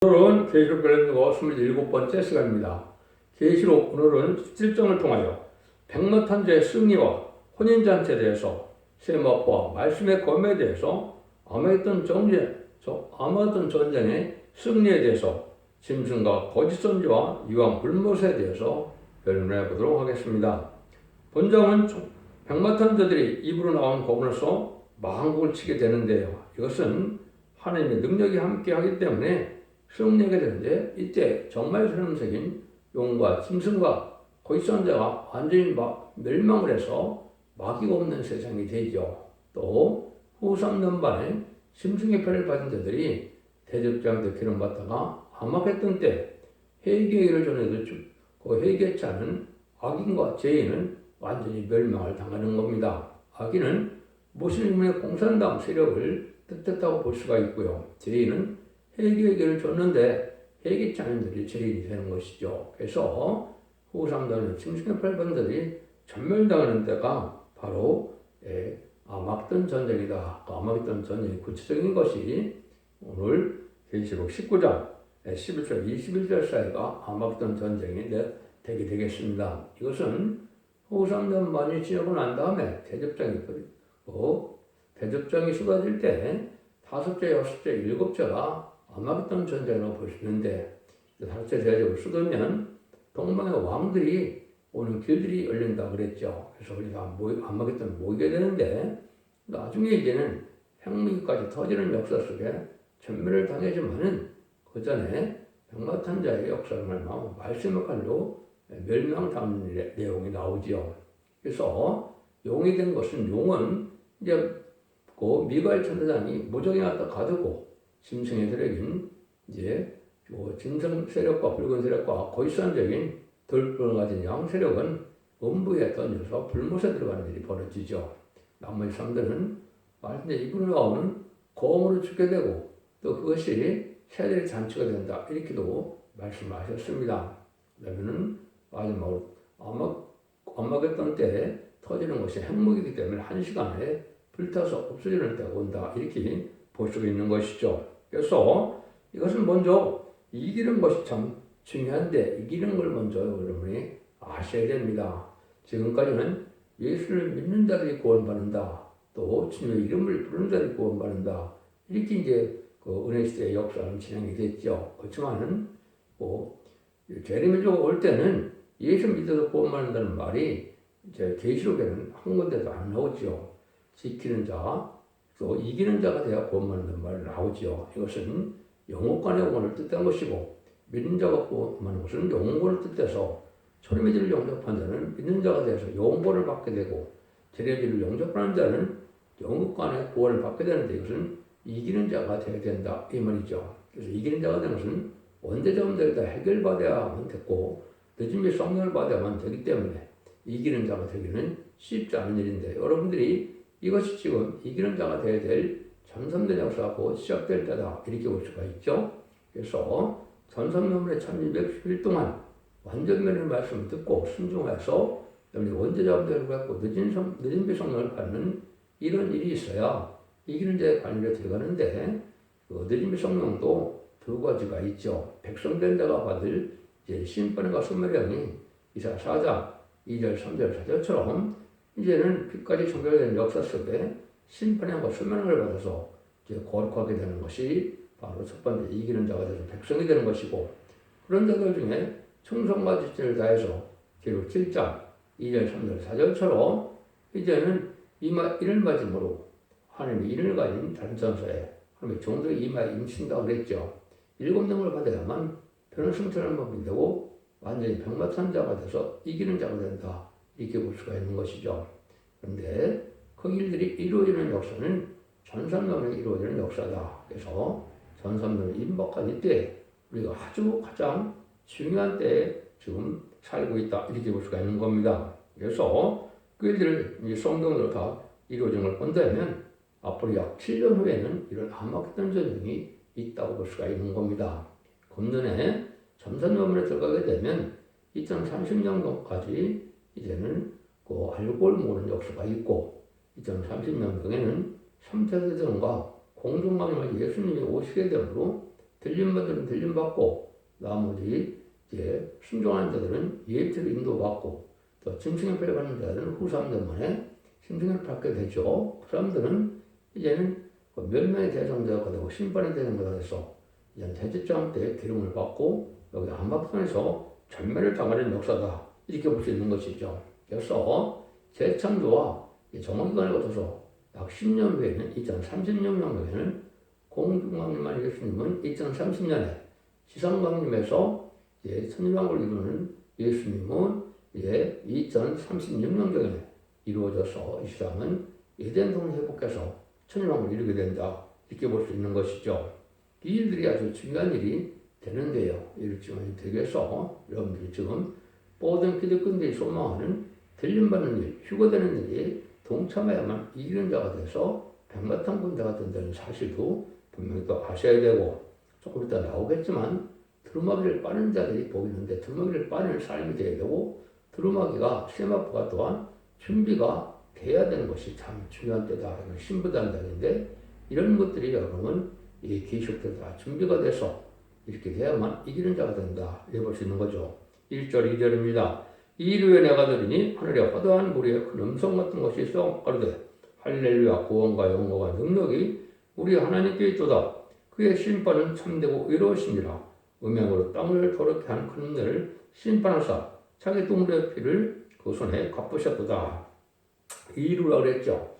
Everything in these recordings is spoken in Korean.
오늘은 계시록 별론거 27번째 시간입니다. 계시록 오늘은 17장을 통하여 백마탄자의 승리와 혼인잔치에 대해서 세마포와 말씀의 검에 대해서 아마겟돈 전쟁의 승리에 대해서 짐승과 거짓 선지와 이왕 불못에 대해서 변론해 보도록 하겠습니다. 본장은 백마탄자들이 입으로 나온 검으로서 망국을 치게 되는데요. 이것은 하나님의 능력이 함께하기 때문에 승리하게 되는데, 이때 정말 선음색인 용과 짐승과 거짓 선자가 완전히 멸망을 해서 마귀가 없는 세상이 되죠. 또 후 3년반에 짐승의 표를 받은 자들이 대접장 대표를 받다가 아마겟돈 때 회개를 전해도 그 회개치 않은 악인과 죄인은 완전히 멸망을 당하는 겁니다. 악인은 무슬림의 공산당 세력을 뜻했다고 볼 수가 있고요. 죄인은 회개를 줬는데 회개치 않은 자들이 죄인이 되는 것이죠. 그래서 후 3년에 짐승의 표를 받은 자들이 전멸당하는 때가 바로 아마겟돈 전쟁이다. 아마겟돈 전쟁의 구체적인 것이 오늘 계시록 19장 11절 21절 사이가 아마겟돈 전쟁이 되게 되겠습니다. 이것은 후 3년 만이 지나고 난 다음에 대접장이 쏟아질 때 5째, 6째, 7째가 아마겟돈 전쟁이라고 볼 수 있는데, 5째 대접을 쏟으면 동방의 왕들이 오는 길들이 열린다 그랬죠. 그래서 우리가 아마겟돈 모이게 되는데, 나중에 이제는 핵무기까지 터지는 역사 속에 전멸을 당하지만은 그 전에 백마탄자의 역사를 말하면 말씀의 칼로 멸망당하는 내용이 나오지요. 그래서 용이 된 것은, 용은 이제 그 미가엘 천사장이 무적이 갖다 가두고 짐승의 세력인 이제 짐승 세력과 붉은 세력과 거짓선적인 돌불을 가진 양 세력은 음부에 던져서 불못에 들어가는 일이 벌어지죠. 나머지 사람들은 말씀에 입으로 나오는 검으로 죽게 되고, 또 그것이 새들의 잔치가 된다, 이렇게도 말씀하셨습니다. 그러면은 마지막으로 아마겟돈 때 터지는 것이 핵무기이기 때문에 1시간에 불타서 없어지는 때가 온다, 이렇게 볼 수 있는 것이죠. 그래서 이것은 먼저 이기는 것이 참 중요한데, 이기는 걸 먼저 여러분이 아셔야 됩니다. 지금까지는 예수를 믿는 자들이 구원받는다, 또 주님의 이름을 부르는 자들이 구원받는다, 이렇게 이제 그 은혜 시대의 역사는 진행이 됐죠. 그렇지만은 제레미야가 올 때는 예수 믿어서 구원받는다는 말이 이제 계시록에는 한 군데도 안 나오죠. 지키는 자, 또 이기는 자가 되어 구원받는다는 말이 나오죠. 이것은 영혼간의 구원을 뜻한 것이고, 믿는 자가 구원받는 것은 영혼을 뜻해서 초림의질을 영접한 자는 믿는 자가 되어서 영혼을 받게 되고, 제레미야를 영접하는 자는 영혼간의 구원을 받게 되는데, 이것은 이기는 자가 되어야 된다, 이 말이죠. 그래서 이기는 자가 되는 것은 원죄자분들이 다 해결받아야만 됐고, 늦은비 성령을 받아야만 되기 때문에 이기는 자가 되기는 쉽지 않은 일인데, 여러분들이 이것이 지금 이기는 자가 되어야 될 전삼년 역사가 곧 시작될 때다, 이렇게 볼 수가 있죠. 그래서 전삼년의 1210일 동안 완전면의 말씀을 듣고 순종해서 원죄자분들을 갖고 늦은비 성령을 받는 이런 일이 있어야 이기는 자의 관리에 들어가는데, 그 늦은비 성령도 두 가지가 있죠. 백성된 자가 받을 이제 심판과 소멸형이 이사 4장 2절 3절 4절처럼 이제는 빛까지 정결된 역사 속에 심판형과 소멸형을 받아서 이제 거룩하게 되는 것이 바로 첫 번째 이기는 자가 돼서 백성이 되는 것이고, 그런 자들 중에 충성과 지체를 다해서 기록 7장 2절 3절 4절처럼 이제는 이를 맞음으로 하나님의 인을 가진 단천서에 하나님의 종들의 이마에 임신다고 그랬죠. 7명을 받아야만 변호승천을 먹게 되고 완전히 백마탄자가 돼서 이기는 자가 된다, 이렇게 볼 수가 있는 것이죠. 그런데 그 일들이 이루어지는 역사는 전삼년에 이루어지는 역사다. 그래서 전삼년을 임박한 이때 우리가 아주 가장 중요한 때에 지금 살고 있다, 이렇게 볼 수가 있는 겁니다. 그래서 그 일들을 성경으로 다 이루어진 걸 본다면 앞으로 약 7년 후에는 이런 아마겟돈 전쟁이 있다고 볼 수가 있는 겁니다. 금년에 전산년에 들어가게 되면 2030년도까지 이제는 그 알코올 모으는 역사가 있고, 2030년도에는 3차 대전과 공동방위를 예수님이 오시게 되므로 들린 분들은 들림 받고 나머지 이제 순종하는 자들은 예표로 인도받고 또 짐승협회를 받는 자들은 후 사람들만에 짐승협회를 받게 되죠. 그 사람들은 이제는 그 멸망의 대상자가 되고 심판의 대상자가 돼서 이제 대제장 때 기름을 받고 여기 한박산에서 전멸을 당하는 역사다 이렇게 볼 수 있는 것이죠. 그래서 재창조와 정원기간을 거쳐서 약 10년 후에는 2030년 공중왕님만 예수님은 2030년에 지상왕님에서 천일왕국을 이루는 예수님은 2036년경에 이루어져서 이 세상은 에덴 동을 회복해서 천일왕국을 이루게 된다 이렇게 볼 수 있는 것이죠. 이 일들이 아주 중요한 일이 되는데요. 이를 중요한 되기 위해서 여러분들이 지금 모든 기독교인들이 소망하는 들림받는 일, 휴거되는 일이 동참해야만 이기는 자가 돼서 백마탄 군대가 된다는 사실도 분명히 또 아셔야 되고 조금 이따 나오겠지만 두루마기를 빠는 자들이 보이는데 두루마기를 빠는 삶이 되어야 되고 두루마기가 세마포가 또한 준비가 돼야 되는 것이 참 중요한 때다. 신부단장인데 이런 것들이 여러분 이 계시록 때 다 준비가 돼서 이렇게 돼야만 이기는 자가 된다. 이렇게 볼 수 있는 거죠. 1절 2절입니다. 이일후에 내가 들으니 하늘에 화다한 무리의 큰 음성 같은 것이 썩 가로되 할렐루야 구원과 영광과 능력이 우리 하나님께 있도다. 그의 심판은 참되고 의로우시니라. 음행으로 땅을 더럽게 한 큰 은혜를 심판하사 자기 동물의 피를 그 손에 갚으셨도다. 이일후라 그랬죠.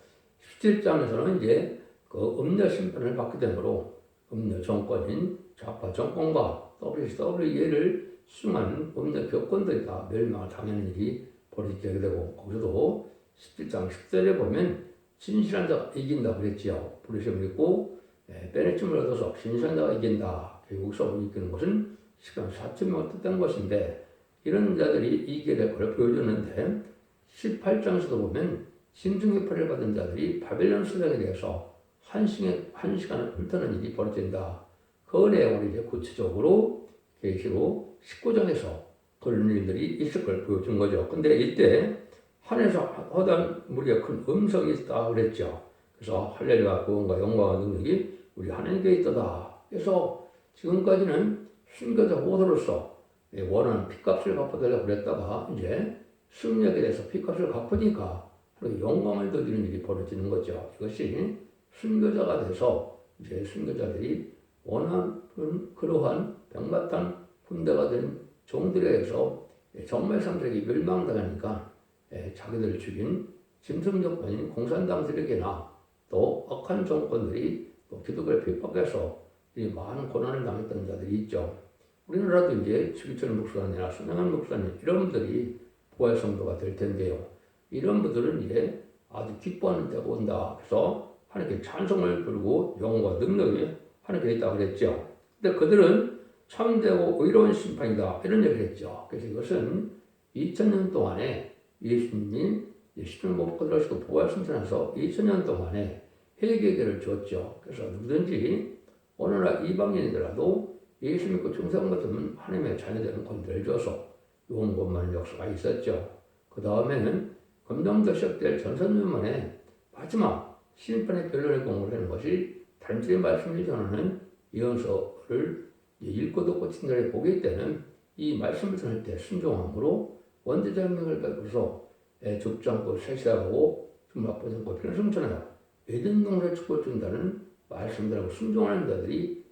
17장에서는 이제 그 음녀 심판을 받게 되므로 음녀 정권인 좌파 정권과 WWE를 수많은 음녀 격권들이 다 멸망을 당하는 일이 벌어지게 되고 거기서도 17장 10절에 보면 진실한 자가 이긴다 그랬지요. 부르심을 입고 빼내침을 얻어서 진실한 자가 이긴다. 여기서 이기는 것은 시간 4천명을 뜻한 것인데 이런 자들이 이기게 될 걸 보여주는데 18장에서도 보면 짐승의 를 받은 자들이 바벨론 수령에 대해서 한 시간을 훑어는 일이 벌어진다. 그 내용을 이제 구체적으로 계시록 19장에서 그런 일들이 있을 걸 보여준 거죠. 근데 이때 하늘에서 허다한 무리의 큰 음성이 있다 그랬죠. 그래서 할렐루야 구원과 영광과 능력이 우리 하나님께 있도다. 그래서 지금까지는 순교자 호도로서 원하는 핏값을 갚아달라고 그랬다가 이제 승리하게 돼서 핏값을 갚으니까 영광을 드리는 일이 벌어지는 거죠. 이것이 순교자가 돼서 이제 순교자들이 원하는 그러한 백마탄 군대가 된 종들에 의해서 정말 사람들에게 멸망당하니까 자기들을 죽인 짐승정권인 공산당들에게나 또 악한 정권들이 또 기독교를 핍박해서 많은 고난을 당했던 자들이 있죠. 우리나라도 이제 주기철 목사님이나 손영한 목사님 이런 분들이 부활 성도가 될 텐데요. 이런 분들은 이제 아주 기뻐하는 때가 온다. 그래서 하나님께 찬송을 부르고 영광과 능력이 하나님께 있다고 그랬죠. 근데 그들은 참되고 의로운 심판이다. 이런 얘기를 했죠. 그래서 이것은 2000년 동안에 예수님이 십자가를 못 받으시고 부활 승천해서 2000년 동안에 회개계를 줬죠. 그래서 누구든지 어느 나라 이방인이더라도 예수 믿고 충성 받으면 하나님의 자녀되는 권세를 줘서 용건만 역사가 있었죠. 그 다음에는 검정도 시작될 전선문만에 마지막 심판의 변론의 공을 하는 것이 단순히 말씀을 전하는 예언서를 읽고 듣고 친절히 보기 때는 이 말씀을 전할 때 순종함으로 원대장명을 밟고서 죽지 않고 세시하고 주막보지 않고 피를 승천하여 에덴 동산에 축복을 준다는 말씀들하고 순종하는 자들이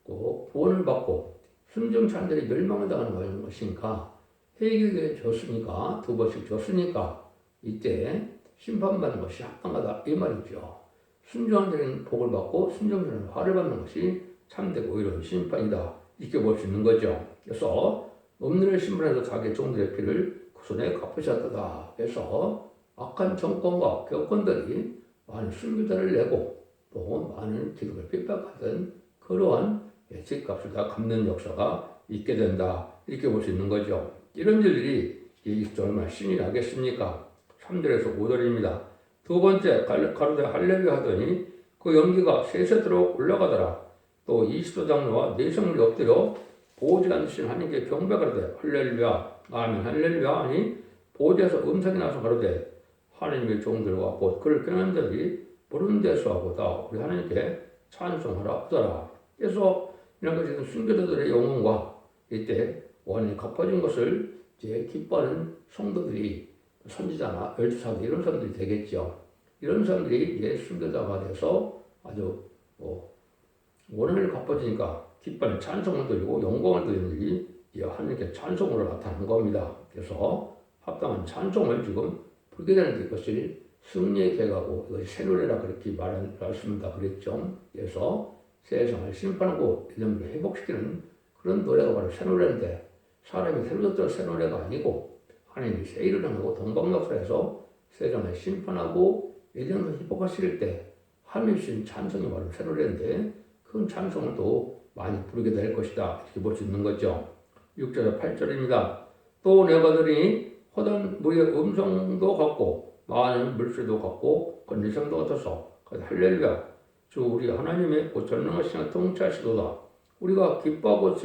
구원을 받고 순종 자들이 멸망을 당하는 것이니까 회개에 줬으니까 두 번씩 줬으니까 이때 심판받는 것이 합당하다 이 말이죠. 순종한 자는 복을 받고 순종자는 화를 받는 것이 참되고 의로운 심판이다 이렇게 볼 수 있는 거죠. 그래서 없는 심판에서 자기 종들의 피를 그 손에 갚으셨다. 그래서 악한 정권과 격권들이 많은 순교자를 내고 또 많은 기독을 핍박하던 그러한 집값을 다 갚는 역사가 있게 된다 이렇게 볼 수 있는 거죠. 이런 일들이 정말 신이 나겠습니까? 3절에서 5절입니다. 두 번째 가로되 할렐루야 하더니 그 연기가 세세도로 올라가더라. 또 20도 장로와 내성물이 엎드려 보호지 않으신 하나님께 경배가로되 할렐루야 아멘 할렐루야 하니 보호지에서 음성이 나서 가로되 하나님의 종들과 곧 그를 꾀는 자들이 부른 데서 하고다 우리 하나님께 찬송하라 하더라. 그래서 이런 것은 순교자들의 영혼과 이때 원인이 갚아진 것을 이제 기뻐하는 성도들이 선지자나 열두사도 이런 사람들이 되겠죠. 이런 사람들이 이제 순교자가 돼서 아주 원한을 갚아주니까 기뻐하는 찬송을 드리고 영광을 드리는 일이 하나님께 찬송으로 나타난 겁니다. 그래서 합당한 찬송을 지금 부르게 되는데 이것이 승리의 계가고 이것이 새 노래라 그렇게 말씀다 그랬죠. 그래서 세상을 심판하고 이념을 회복시키는 그런 노래가 바로 새 노래인데 사람이 새로 듣던 새 노래가 아니고 하나님이 새 일을 하고 동방락사에서 세상을 심판하고 예정을 회복하실 때 하나님이 주신 찬송이 바로 새 노래인데 그 찬송을 또 많이 부르게 될 것이다 이렇게 볼 수 있는 거죠. 6절에 8절입니다. 또 내가 들으니 허던 물의 음성도 같고 많은 물소리도 같고 건지성도 같아서 할렐루야 주 우리 하나님의 전능하신 통치하시도다. 우리가 기뻐하고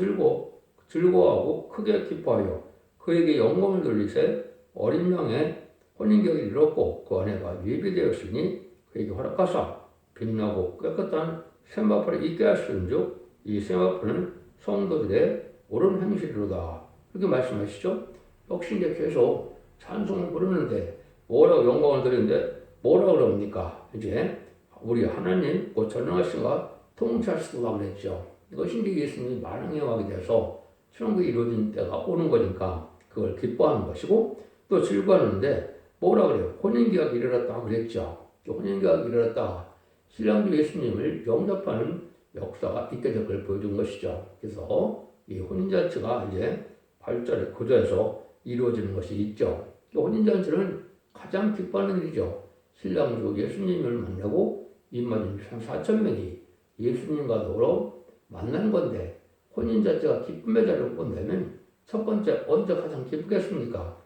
즐거워하고 크게 기뻐하여 그에게 영광을 돌리세 어린 양의 혼인격이 이뤘고 그 아내가 예비되었으니 그에게 허락하사 빛나고 깨끗한 세마포를 있게 하시는즉 이 세마포는 성도들의 옳은 행실이로다. 이렇게 말씀하시죠. 역시 이제 계속 찬송을 부르는데 뭐라고 영광을 드리는데 뭐라고 그럽니까? 이제 우리 하나님 곧 전능하신가 통치하시도록 그랬죠. 이것이 이제 예수님이 만왕에 와게 돼서 천국이 이루어진 때가 오는 거니까 그걸 기뻐하는 것이고 또 즐거워하는데 뭐라 그래요? 혼인계약이 이르렀다 그랬죠. 혼인계약이 이르렀다. 신랑도 예수님을 영접하는 역사가 있게 될 걸 보여준 것이죠. 그래서 이 혼인잔치가 이제 8절에 9절에서 이루어지는 것이 있죠. 혼인잔치는 가장 기뻐하는 일이죠. 신랑도 예수님을 만나고 입맞은 4,000명이 예수님과 더불어 만난 건데 혼인잔치가 기쁨의 자리를 본다면 첫 번째 언제 가장 기쁘겠습니까?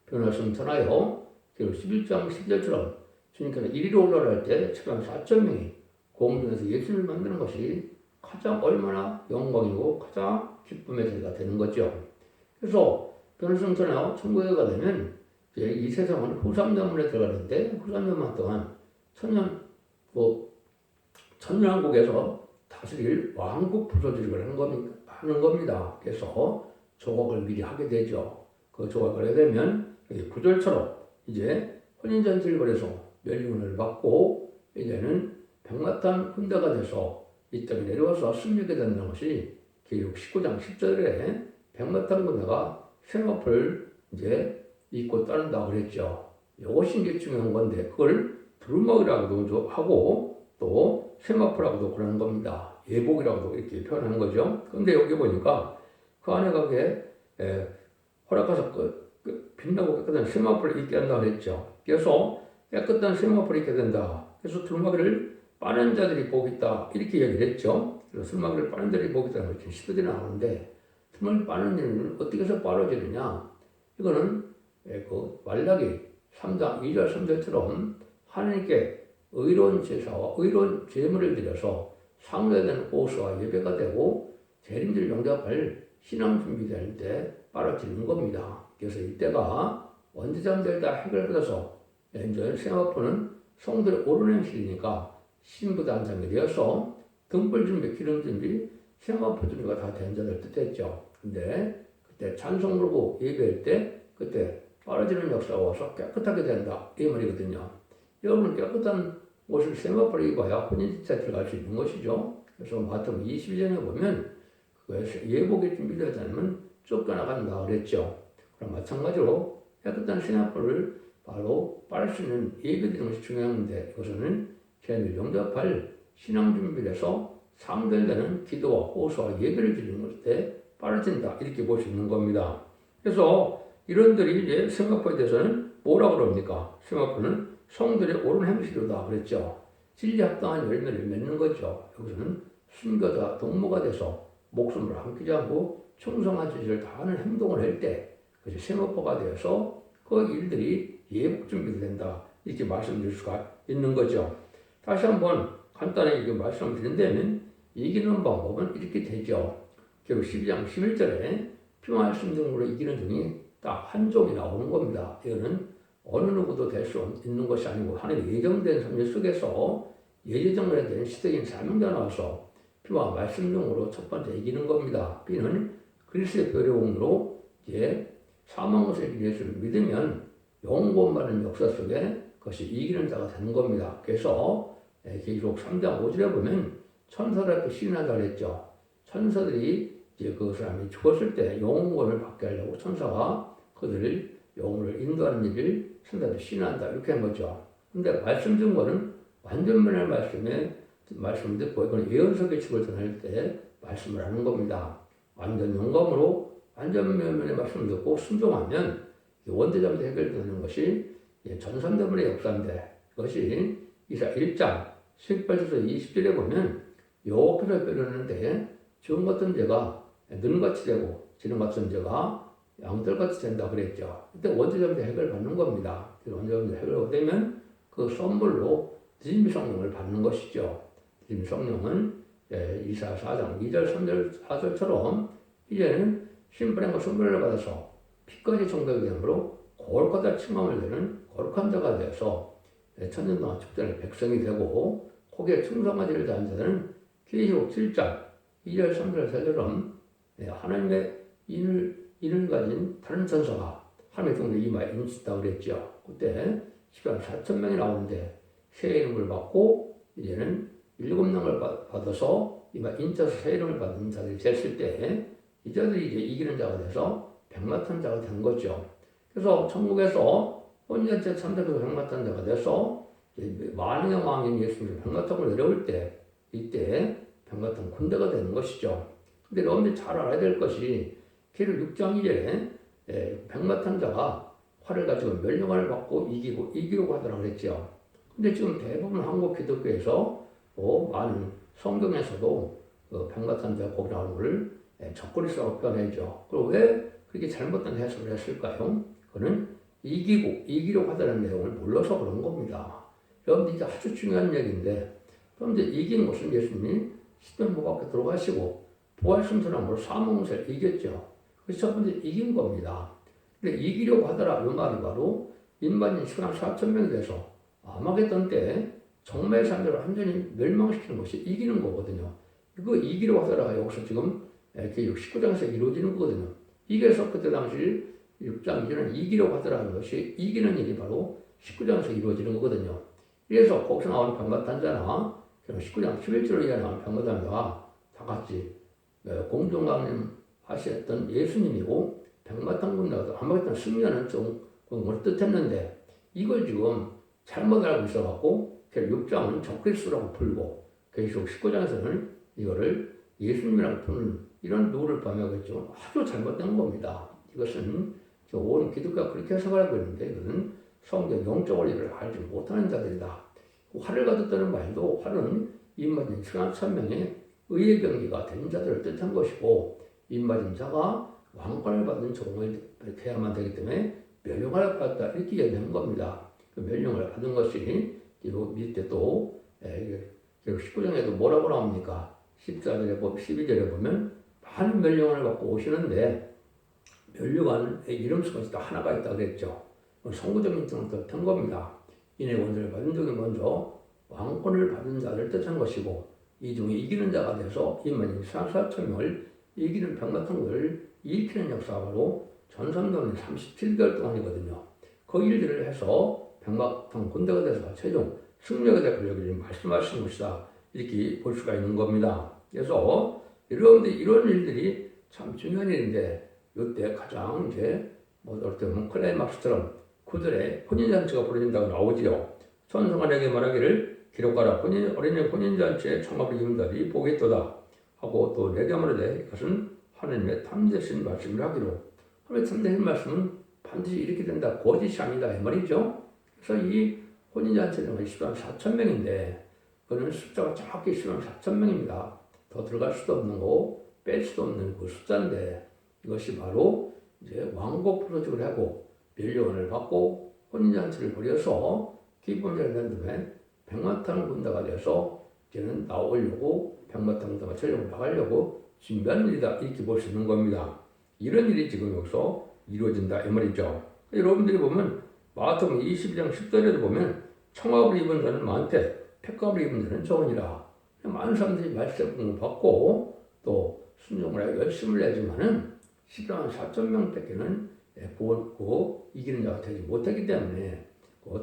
변화성 전하여 11장 10절처럼 주님께서 이리로 올라갈 때 4,000명이 공중에서 예수님을 만나는 것이 가장 얼마나 영광이고 가장 기쁨의 자리가 되는 거죠. 그래서 변화성 전하여 천국에 가려면 이제 이 세상은 후삼년문에 들어가는데 후삼년만 동안 천년왕국에서 다스릴 왕국 부서지를 하는 겁니다. 그래서 조각을 미리 하게 되죠. 그 조각을 하게 되면 구절처럼 이제 혼인잔치를 벌여서 멸류관을 받고 이제는 백마탄 군대가 돼서 이 땅에 내려와서 승리하게 된다는 것이 계율 19장 10절에 백마탄 군대가 세마포를 이제 입고 따른다 그랬죠. 이것이 이제 중요한 건데 그걸 두루마기라고도 하고 또 세마포라고도 그러는 겁니다. 예복이라고도 이렇게 표현하는 거죠. 그런데 여기 보니까 그 아내가 허락해서 빛나고 깨끗한 세마포를 입게 한다 그랬죠. 그래서 깨끗한 세마포를 입게 된다. 그래서 두루마기를 빠는 자들이 복이 있다 이렇게 얘기를 했죠. 그래서 두루마기를 빠는 자들이 복이 있다는 걸 시들이 나오는데 두루마기 빠는 일은 어떻게 해서 빠르지느냐? 이거는 그 말라기 3장 2절 3절처럼 하나님께 의로운 제사와 의로운 제물을 드려서 상례되는 호수와 예배가 되고 재림절 영접할 신앙 준비될 때 빨아들이는 겁니다. 그래서 이때가 언제 잠들다 해결받아서 이제 세마포는 성들의 옳은 행실이니까 신부도 한상이 되어서 등불 준비, 기름 준비, 세마포 준비가 다 된 자를 뜻했죠. 근데 그때 찬송 부르고 예배할 때 그때 빨아지는 역사가 와서 깨끗하게 된다 이 말이거든요. 여러분 깨끗한 옷을 세마포를 입어야 혼인잔치에 들어갈 수 있는 것이죠. 그래서 마태복음 22장에 보면 예복이 준비되지 않으면 쫓겨나간다 그랬죠. 그럼 마찬가지로 깨끗한 세마포를 바로 빨을 수 있는 예배드리는 것이 중요한데 이것은 죄를 영접할 신앙 준비를 해서 상달되는 기도와 호소와 예배를 드리는 것에 빨아진다 이렇게 볼 수 있는 겁니다. 그래서 이런들이 이제 세마포에 대해서는 뭐라 그럽니까? 세마포는 성들의 옳은 행실이다 그랬죠. 진리 합당한 열매를 맺는 거죠. 여기서는 순교자 동무가 돼서 목숨을 아끼지 않고 충성한 짓을 다하는 행동을 할 때 그것이 세마포가 되어서 그 일들이 예복 준비된다 이렇게 말씀드릴 수가 있는 거죠. 다시 한번 간단하게 말씀드린다면 이기는 방법은 이렇게 되죠. 결국 12장 11절에 피마할 심정으로 이기는 중이 딱 한 종이 나오는 겁니다. 이거는 어느 누구도 될 수 있는 것이 아니고 하나님 예정된 삶 속에서 예정된 시대인 사명자 나와서 B와 말씀 중으로 첫 번째 이기는 겁니다. B는 그리스도의 뼈대공으로 이제 사망 것을 이기는 예수를 믿으면 영원받는 역사 속에 그것이 이기는 자가 되는 겁니다. 그래서 계시록 3장 5절에 보면 천사들 앞에 시인한다 그랬죠. 천사들이 이제 그 사람이 죽었을 때 영혼권을 받게 하려고 천사가 그들을 영혼을 인도하는 일을 천사들 시인한다 이렇게 한 거죠. 근데 말씀 증거는 완전면의 말씀을 듣고 이건 예언석의 축을 전할 때 말씀을 하는 겁니다. 완전 영감으로 완전면의 말씀을 듣고 순종하면 원대점도 해결되는 것이 전산대문의 역사인데 그것이 이사 1장 18절에서 20절에 보면 여호와께서 뼈르는데 지금 같은 죄가 눈같이 되고 지름 같은 죄가 양털같이 된다 그랬죠. 그때 원죄점도 해결받는 겁니다. 원죄점도 해결되면 그 선물로 디즈미 성령을 받는 것이죠. 디즈미 성령은 이사 4장 2절 3절 4절처럼 이제는 심판과 선물을 받아서 피까지 정복이 되므로 거룩하다 칭함을 되는 거룩한 자가 되어서 천년 동안 축전의 백성이 되고 거기에 충성하지를 않은 자들은 계시록 7장 2절 3절 4절은 하나님의 인을 가진 다른 천사가 하나님의 종들 이마에 인친다고 그랬죠. 그때 10만 4천 명이 나오는데 새 이름을 받고 이제는 7명을 받아서 이마 인쳐서 새 이름을 받은 자들이 됐을 때 이 자들이 이제 이기는 자가 돼서 백마탄 자가 된 거죠. 그래서 천국에서 혼인잔치에 참석해서 백마탄 자가 돼서 만왕의 왕인 예수님이 백마탄으로 내려올 때 이때 백마탄 군대가 되는 것이죠. 근데 여러분들이 잘 알아야 될 것이 계시록 6장 2절에 백마탄 자가 활을 가지고 멸령을 받고 이기려고 하더라고 그랬죠. 근데 지금 대부분 한국 기독교에서 많은 성경에서도 백마탄 자가 거기 나오는 걸 적그리스도라고 표현했죠. 그리고 왜 그렇게 잘못된 해석을 했을까요? 그거는 이기려고 하다는 내용을 몰라서 그런 겁니다. 여러분들 이게 아주 중요한 얘기인데, 그런데 이긴 것은 예수님이 십자가 밖에 들어가시고 부활승천함으로 사망을 이겼죠. 그래서 첫 번째 이긴 겁니다. 근데 이기려고 하더라 이 말이 바로 인반인 10만 4천 명이 돼서 아마겟돈 때 정말 사람들을 완전히 멸망시키는 것이 이기는 거거든요. 이거 이기려고 하더라가 여기서 지금 계시록 19장에서 이루어지는 거거든요. 이게서 그때 당시 6장 2절은 이기려고 하더라는 것이 이기는 일이 바로 19장에서 이루어지는 거거든요. 그래서 거기서 나오는 병마탄자나 19장 11절에 나오는 병마탄자가 다 같이 공중강림 하셨던 예수님이고 백마탄 군대가 아마겟돈 승리하는 걸 뜻했는데 이걸 지금 잘못 알고 있어갖고 6장은 적그리스도라고 풀고 계시록 19장에서는 이거를 예수님이라고 푸는 이런 노를 범하겠죠. 아주 잘못된 겁니다. 이것은 온 기독교가 그렇게 해석을 하고 있는데 이것은 성경 영적 원리를 알지 못하는 자들이다. 활을 가졌다는 말도 활은 입맞은 7만 1,000명의 의의 경기가 된 자들을 뜻한 것이고 입맞은 자가 왕권을 받은 종을 해야만 되기 때문에 멸령을 받았다 이렇게 얘기하는 겁니다. 그 멸령을 받은 것이 밑에 또 19장에도 뭐라고 나옵니까? 14절에 12절에 보면 많은 멸령을 받고 오시는데 멸류관 이름 속에서 하나가 있다고 그랬죠. 성구적인 뜻을 뜻한 겁니다. 이내 원수를 받은 적이 먼저 왕권을 받은 자를 뜻한 것이고 이 중에 이기는 자가 돼서 인만인 4,4천명을 이기는 병마탄을 일으키는 역사가 바로 전성기는 37개월 동안이거든요. 그 일들을 해서 병마탄 군대가 돼서 최종 승리하게 될 권력을 말씀하시는 것이다. 이렇게 볼 수가 있는 겁니다. 그래서 여러분들 이런 일들이 참 중요한 일인데 이때 가장 이제 어떻게 보면 클라이막스처럼 그들의 혼인잔치가 벌어진다고 나오지요. 천성한에게 말하기를 기록하라 어린이 혼인잔치에 청합을 입은 자들이 보겠도다 하고 또 내게 말하되 이것은 하나님의 탐되신 말씀을 하기로 하나님의 탐되신 말씀은 반드시 이렇게 된다 거짓이 아니다 이 말이죠. 그래서 이 혼인잔치는 10만 4천 명인데 그는 숫자가 정확히 10만 4천 명입니다. 더 들어갈 수도 없는 거고 뺄 수도 없는 그 숫자인데 이것이 바로 이제 왕국 프로젝트를 하고 멸령을 받고 혼인잔치를 벌여서 기쁨자를 낸 다음에 백마탄 군대가 돼서 이제는 나오려고 백마탄 군대가 전력을 나가려고 준비하는 일이다 이렇게 볼 수 있는 겁니다. 이런 일이 지금 여기서 이루어진다 이 말이죠. 여러분들이 보면 마태복음 22장 10절에도 보면 청합을 입은 자는 많되 폐값을 입은 자는 적으니라. 많은 사람들이 말세 공부받고 또 순종을 하고 열심을 내지만은 14만 4천 명밖에는 이기는 자가 되지 못했기 때문에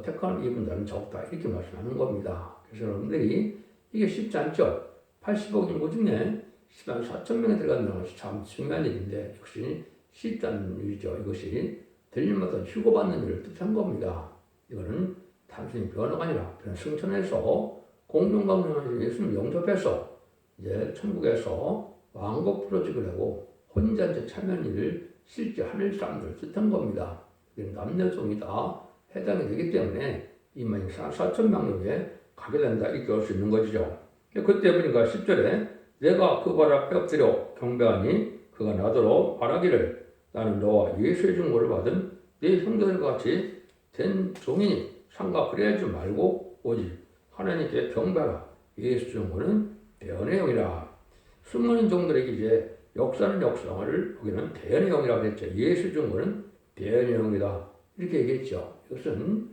택하는 이분들은 적다 이렇게 말씀하는 겁니다. 그래서 여러분들이 이게 쉽지 않죠. 80억 인구 중에 14만 4천 명이 들어간다는 것이 참 중요한 일인데 역시 쉽지 않은 일이죠. 이것이 들림마다 휴고받는 일을 뜻한 겁니다. 이거는 단순히 변화가 아니라 승천해서 공동강림하신 예수님 영접해서 이제 천국에서 왕국 풀어주기로 하고 혼자 이제 참여한 일을 실제 하늘 사람들을 뜻한 겁니다. 남녀종이 다 해당이 되기 때문에 2만 4천 명에게 가게 된다 이렇게 할 수 있는 것이죠. 그때 보니까 10절에 내가 그 발 앞에 엎드려 경배하니 그가 나더러 말하기를 나는 너와 예수의 증거를 받은 네 형제들과 같이 된 종이니 상가 그래하지 말고 오직 하나님께 경배하라. 예수 증거는 대언의 영이라. 수많은 종들에게 이제 역사는 역사를 여기는 대언의 영이라고 했죠. 예수 증거는 대언의 영이다. 이렇게 얘기했죠. 이것은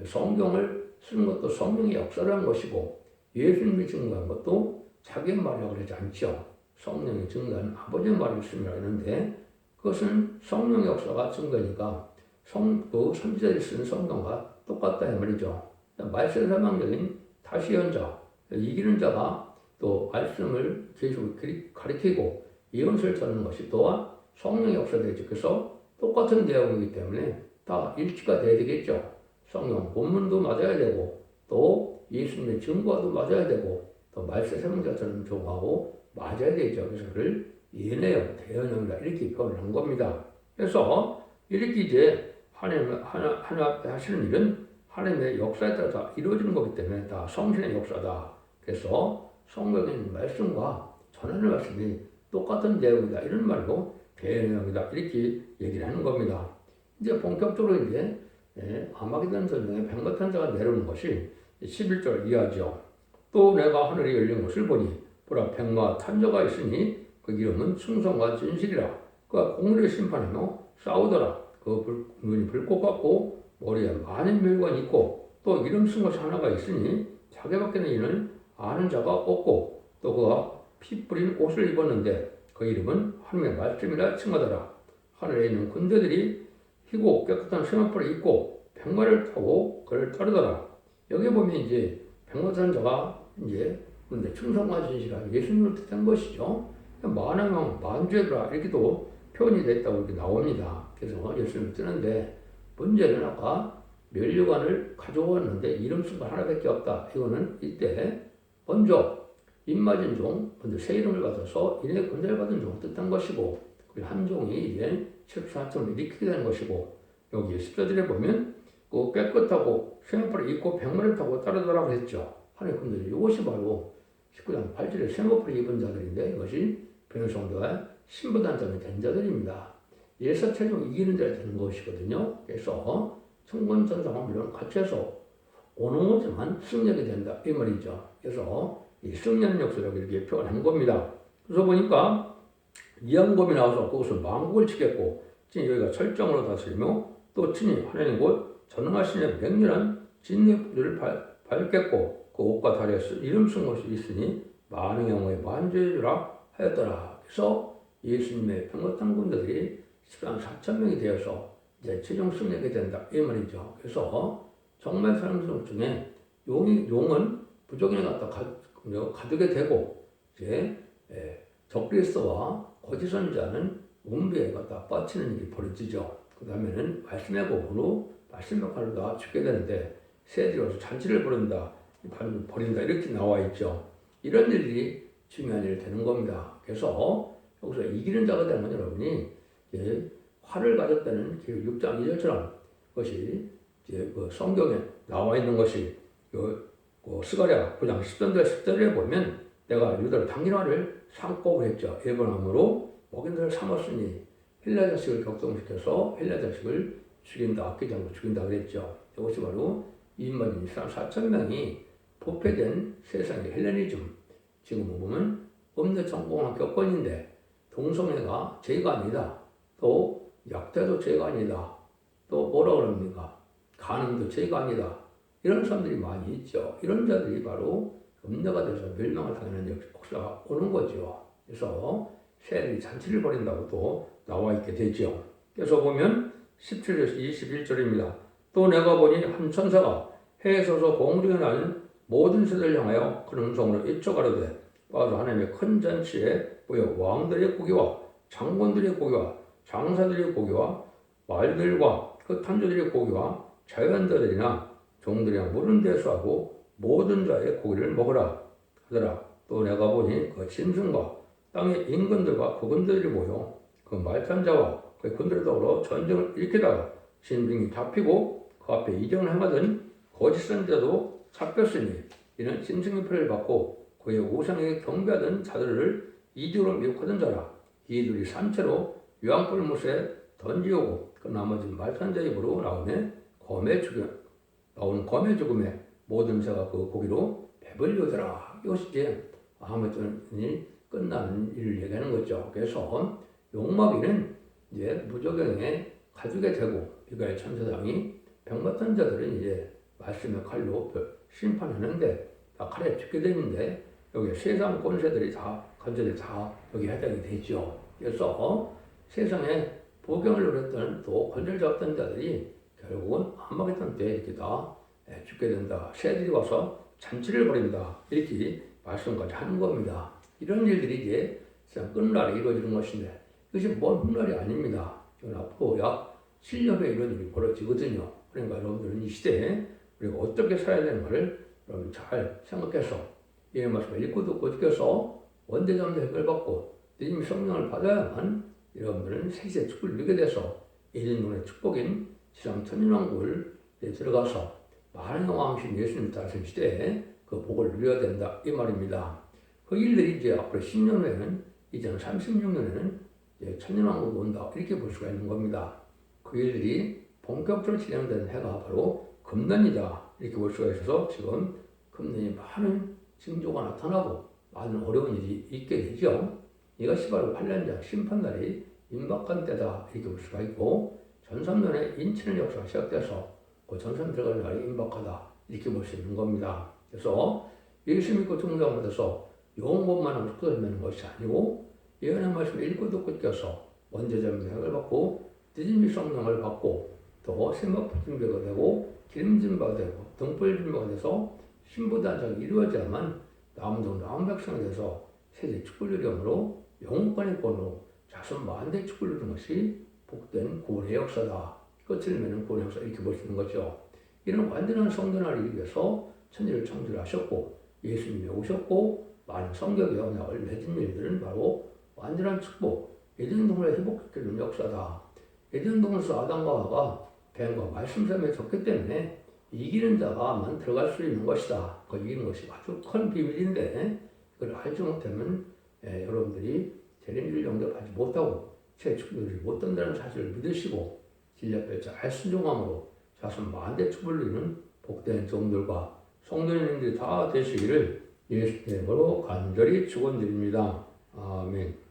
성경을 쓰는 것도 성령의 역사를 한 것이고 예수님이 증거한 것도 자기의 말이라고 그러지 않죠. 성령이 증거한 아버지의 말을 쓰라 했는데 그것은 성령의 역사가 증거니까 그 선지자들이 쓴 성경과 똑같다 이 말이죠. 말씀 사망적인 다시 연자, 이기는 자가 또 말씀을 계속 가리키고 예언서를 전하는 것이 또한 성령의 역사되죠. 그래서 똑같은 내용이기 때문에 다 일치가 돼야 되겠죠. 성경 본문도 맞아야 되고 또 예수님의 증거도 맞아야 되고 또 말세 세명자처럼 종하고 맞아야 되죠. 그래서 그를 예내용, 대언형이라 이렇게 표현을 한 겁니다. 그래서 이렇게 이제 하나님 앞에 하시는 일은 하나님의 역사에 따라서 이루어지는 거기 때문에 다 성신의 역사다. 그래서 성경에 있는 말씀과 전하는 말씀이 똑같은 내용이다. 이런 말로 대언형이다. 이렇게 얘기를 하는 겁니다. 이제 본격적으로 이제 아마게돈 전쟁에 백마탄자가 내려오는 것이 11절 이하죠. 또 내가 하늘이 열린 것을 보니 보라 백마탄자가 있으니 그 이름은 충성과 진실이라. 그가 공의를 심판하며 싸우더라. 그 눈이 불꽃 같고 머리에 많은 멸관이 있고 또 이름 쓴 것이 하나가 있으니 자기밖에는 이는 아는 자가 없고 또 그가 피 뿌린 옷을 입었는데 그 이름은 하나님의 말씀이라 칭하더라. 하늘에 있는 군대들이 희고 깨끗한 세마포를 입고 백마를 타고 그를 따르더라. 여기 보면 이제 백마탄 자가 이제 근데 충성과 진실한 예수님을 뜻한 것이죠. 만왕왕 만죄라 이렇게도 표현이 됐다고 이렇게 나옵니다. 그래서 예수님을 뜨는데 문제는 아까 면류관을 가져왔는데 이름 쓴 거 하나밖에 없다. 이거는 이때 먼저 입맞은 종, 먼저 새 이름을 받아서 이내 권세를 받은 종을 뜻한 것이고 그리고 한 종이 이제 14점을 일으키게 되는 것이고 여기 10절에 보면 그 깨끗하고 세마포를 입고 백마를 타고 따르더라고 했죠. 하나님 분들이 이것이 바로 19장 8절에 세마포를 입은 자들인데 이것이 변성도와 신부단장이 된 자들입니다. 예사 최종 이기는 자가 되는 것이거든요. 그래서 성권전장은 물론 같이 해서 오는 것에만 승리하게 된다 이 말이죠. 그래서 이 승리하는 역사라고 이렇게 표현한 겁니다. 그래서 보니까 이양검이 나와서 그것을 만국을 치겠고 친히 여기가 철정으로 다스리며 또 친히 하나님 곧 전능하신 맹렬한 진리의 부를 밟겠고 그 옷과 다리에 이름 쓴 것이 있으니 많은 경우에 만죄주라 하였더라. 그래서 예수님의 백마탄 군대들이 14만 4천 명이 되어서 이제 최종 승리하게 된다 이 말이죠. 그래서 정말 사람들 중에 용은 부족인에 갖다 가두게 되고 이제 적그리스도와 거짓 선지자는 운비에 갖다 빠치는 일이 벌어지죠. 그 다음에는 말씀의 복으로 말씀의 칼로 다 죽게 되는데 새들이 와서 잔치를 벌인다 이렇게 나와 있죠. 이런 일이 중요한 일이 되는 겁니다. 그래서 여기서 이기는 자가 되는 건 여러분이 이제 활을 가졌다는 6장 2절처럼 그것이 이제 그 성경에 나와 있는 것이 스가랴 9장 10절에 보면 내가 유다를 당일화를 삼고 그랬죠. 예번함으로 먹인들을 삼았으니 헬라 자식을 격동시켜서 헬라 자식을 죽인다, 아끼지 않고 죽인다 그랬죠. 이것이 바로 이인만 4천 명이 부패된 세상의 헬레니즘. 지금 보면 음대 전공한 교권인데 동성애가 죄가 아니다. 또 약대도 죄가 아니다. 또 뭐라 그럽니까? 간음도 죄가 아니다. 이런 사람들이 많이 있죠. 이런 자들이 바로 음녀가 돼서 멸망을 당하는 역사가 오는 거죠. 그래서 새들이 잔치를 벌인다고 또 나와 있게 되죠. 그래서 보면 17절에서 21절입니다. 또 내가 보니 한 천사가 해에 서서 공중에 나는 모든 새들을 향하여 큰 음성으로 일쳐가로되 와서 하나님의 큰 잔치에 모여 왕들의 고기와 장관들의 고기와 장사들의 고기와 말들과 그 탐조들의 고기와 자연자들이나 종들이나 모든 대수하고 모든 자의 고기를 먹으라 하더라. 또 내가 보니 그 짐승과 땅의 임금들과 그군들이 모여 그 말탄 자와 그 군들을 더불어 전쟁을 일으키다가 짐승이 잡히고 그 앞에 이정을 행하던 거짓 선지자도 잡혔으니 이는 짐승의 표를 받고 그의 우상에게 경배하던 자들을 이적으로 미혹하던 자라. 이들이 산채로 유황불못에 던지오고 그 나머지 말탄 자 입으로 나오는 검의 죽음에 모든 자가 그 고기로 배불리더라. 이것이 이제 아무튼이 끝나는 일을 얘기하는 거죠. 그래서 용마귀는 이제 무적영에 가두게 되고 미가엘 천사장이 병맞던 자들은 이제 말씀의 칼로 심판하는데 다 칼에 죽게 되는데 여기 세상 권세들이 다 건설이 다 여기 해당이 되죠. 그래서 세상에 보경을 누렸던 또 권세를 잡던 자들이 결국은 아마겟돈 때 이렇게 다 죽게 된다. 새들이 와서 잔치를 벌인다. 이렇게 말씀까지 하는 겁니다. 이런 일들이 이제 끝날에 이루어지는 것인데 이것이 먼 훗날이 아닙니다. 이건 앞으로 약 7년에 이런 일이 벌어지거든요. 그러니까 여러분들은 이 시대에 우리가 어떻게 살아야 되는가를 여러분 잘 생각해서 이 말씀을 읽고 듣고 지켜서 원대점도 해결받고 주님 성령을 받아야만 여러분들은 세세 축복을 누리게 돼서 예전의 축복인 지상 천년왕국을 들어가서 많은 왕신 예수님 따르신 시대에 그 복을 누려야 된다 이 말입니다. 그 일들이 이제 앞으로 10년 후에는 2036년에는 천년왕국이 온다 이렇게 볼 수가 있는 겁니다. 그 일들이 본격적으로 진행되는 해가 바로 금년이다 이렇게 볼 수가 있어서 지금 금년이 많은 징조가 나타나고 많은 어려운 일이 있게 되죠. 이것이 바로 8년전 심판날이 임박한 때다 이렇게 볼 수가 있고 전삼년에 인치는 역사가 시작돼서 그 전삼 들어갈 날이 임박하다 이렇게 볼 수 있는 겁니다. 그래서 예수 믿고 증거하면서 영혼만 하고 축도되는 것이 아니고 예언의 말씀을 읽고 듣고 껴서 원죄자의 해를 받고 늦은 성령을 받고 또 세막 준비가 되고 기름진 바가 되고 등불 준비가 돼서 신부단장이 이루어져야만 남은 백성이 돼서 세대 축복을 누리므로 영혼권의 권으로 자손 만대 축복을 누리는 것이 복된 구원의 역사다. 끝을 맺는 구원의 역사 이렇게 볼 수 있는 거죠. 이런 완전한 성전을 이루기 위해서 천지를 창조를 하셨고 예수님이 오셨고 많은 성경의 언약을 맺은 일들은 바로 완전한 축복, 에덴 동산을 회복시키는 역사다. 에덴 동산에서 아담과 하와가 뱀과 말씀샘에 졌기 때문에 이기는 자가만 들어갈 수 있는 것이다. 그 이기는 것이 아주 큰 비밀인데 그걸 알지 못하면 여러분들이 재림주를 영접하지 못하고 새 축복을 못 된다는 사실을 믿으시고 진리앞에 잘 순종함으로 자손 만대 축복을 누리는 복된 종들과 성도님들이 다 되시기를 예수 이름으로 간절히 축원드립니다. 아멘.